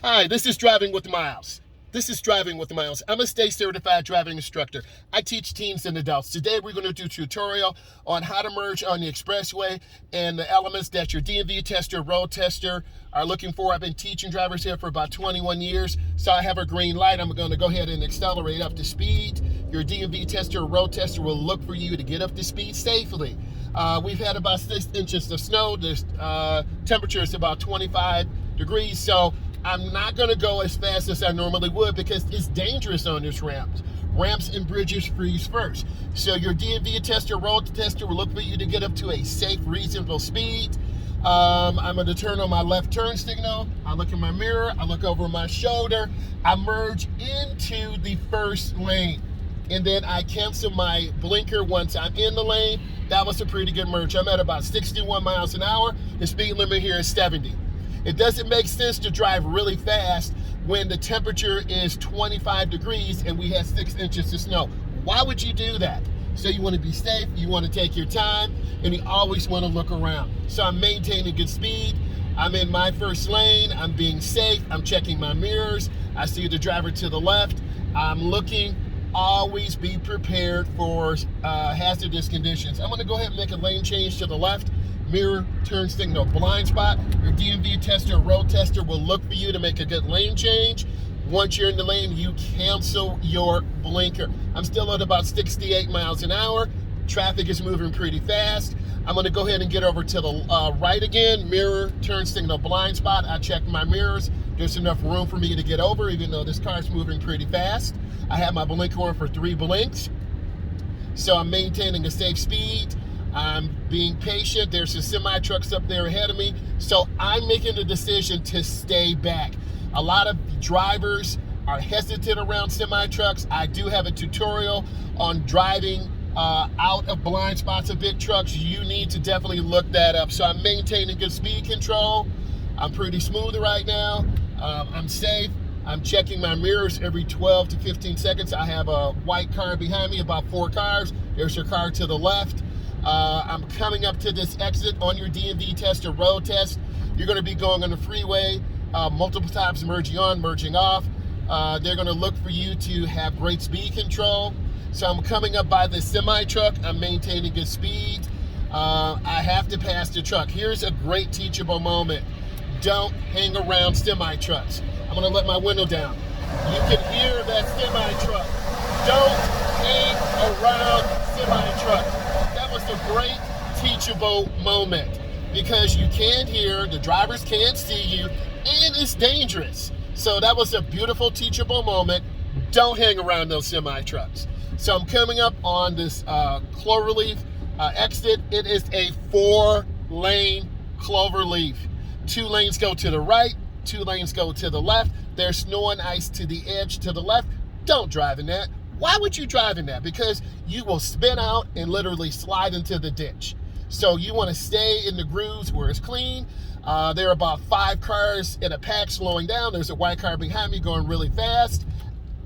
Hi, this is Driving with Miles. I'm a state certified driving instructor. I teach teens and adults. Today we're going to do a tutorial on how to merge on the expressway and the elements that your DMV tester, road tester are looking for. I've been teaching drivers here for about 21 years, so I have a green light. I'm going to go ahead and accelerate up to speed. Your DMV tester or road tester will look for you to get up to speed safely. We've had about 6 inches of snow. The temperature is about 25 degrees, so I'm not going to go as fast as I normally would because it's dangerous on this ramps. Ramps and bridges freeze first. So your DMV tester, road tester will look for you to get up to a safe, reasonable speed. I'm going to turn on my left turn signal. I look in my mirror. I look over my shoulder. I merge into the first lane. And then I cancel my blinker once I'm in the lane. That was a pretty good merge. I'm at about 61 miles an hour. The speed limit here is 70. It doesn't make sense to drive really fast when the temperature is 25 degrees and we have 6 inches of snow. Why would you do that? So you want to be safe, you want to take your time, and you always want to look around. So I'm maintaining good speed. I'm in my first lane. I'm being safe. I'm checking my mirrors. I see the driver to the left. I'm looking. Always be prepared for hazardous conditions. I'm going to go ahead and make a lane change to the left. Mirror, turn signal, blind spot. Your DMV tester, road tester will look for you to make a good lane change. Once you're in the lane, you cancel your blinker. I'm still at about 68 miles an hour. Traffic is moving pretty fast. I'm going to go ahead and get over to the right again. Mirror, turn signal, blind spot. I check my mirrors. There's enough room for me to get over, even though this car's moving pretty fast. I have my blinker on for 3 blinks. So I'm maintaining a safe speed. I'm being patient. There's some semi-trucks up there ahead of me. So I'm making the decision to stay back. A lot of drivers are hesitant around semi-trucks. I do have a tutorial on driving out of blind spots of big trucks. You need to definitely look that up. So I'm maintaining good speed control. I'm pretty smooth right now. I'm safe. I'm checking my mirrors every 12 to 15 seconds. I have a white car behind me, about 4 cars. There's your car to the left. I'm coming up to this exit on your DMV test or road test. You're going to be going on the freeway multiple times, merging on, merging off. They're going to look for you to have great speed control. So I'm coming up by the semi-truck. I'm maintaining good speed. I have to pass the truck. Here's a great teachable moment. Don't hang around semi-trucks. I'm going to let my window down. You can hear that semi-truck. Don't hang around semi-trucks. That was a great teachable moment because you can't hear, the drivers can't see you, and it's dangerous. So that was a beautiful teachable moment. Don't hang around those semi-trucks. So I'm coming up on this Cloverleaf exit. It is a 4-lane Cloverleaf. 2 lanes go to the right, 2 lanes go to the left. There's snow and ice to the edge to the left. Don't drive in that. Why would you drive in that? Because you will spin out and literally slide into the ditch. So you want to stay in the grooves where it's clean. There are about 5 cars in a pack slowing down. There's a white car behind me going really fast.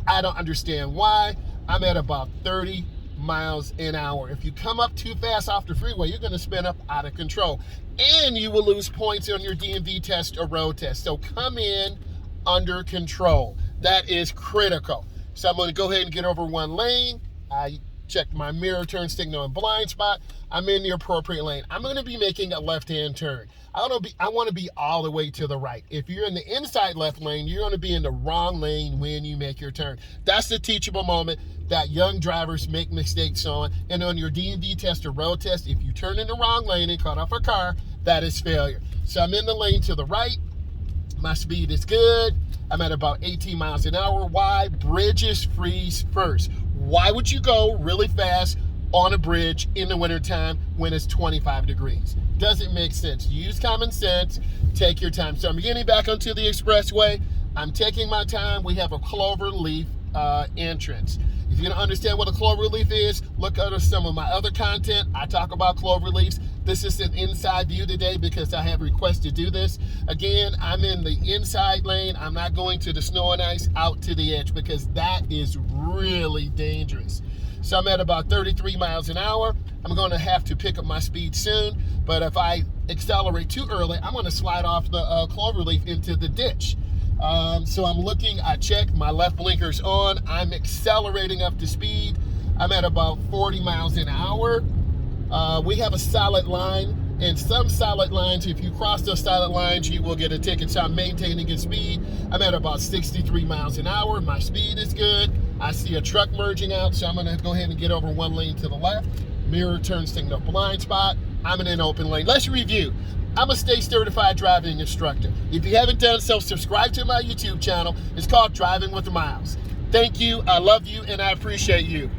I don't understand why. I'm at about 30 miles an hour. If you come up too fast off the freeway, you're going to spin up out of control. And you will lose points on your DMV test or road test. So come in under control. That is critical. So I'm going to go ahead and get over 1 lane. I check my mirror, turn signal, and blind spot. I'm in the appropriate lane. I'm going to be making a left-hand turn. I want to be all the way to the right. If you're in the inside left lane, you're going to be in the wrong lane when you make your turn. That's the teachable moment that young drivers make mistakes on. And on your DMV test or road test, if you turn in the wrong lane and cut off a car, that is failure. So I'm in the lane to the right. My speed is good. I'm at about 18 miles an hour. Why? Bridges freeze first. Why would you go really fast on a bridge in the wintertime when it's 25 degrees? Doesn't make sense. Use common sense. Take your time. So I'm getting back onto the expressway. I'm taking my time. We have a Cloverleaf entrance. If you don't understand what a Cloverleaf is, look at some of my other content. I talk about Cloverleafs. This is an inside view today because I have requests to do this. Again, I'm in the inside lane. I'm not going to the snow and ice out to the edge because that is really dangerous. So I'm at about 33 miles an hour. I'm going to have to pick up my speed soon, but if I accelerate too early, I'm going to slide off the Cloverleaf into the ditch. So I'm looking, I check, my left blinker's on. I'm accelerating up to speed. I'm at about 40 miles an hour. We have a solid line, and some solid lines, if you cross those solid lines, you will get a ticket. So I'm maintaining a speed. I'm at about 63 miles an hour. My speed is good. I see a truck merging out, so I'm gonna go ahead and get over one lane to the left. Mirror turn signal blind spot. I'm in an open lane. Let's review. I'm a state certified driving instructor. If you haven't done so, subscribe to my YouTube channel. It's called Driving with the Miles. Thank you, I love you, and I appreciate you.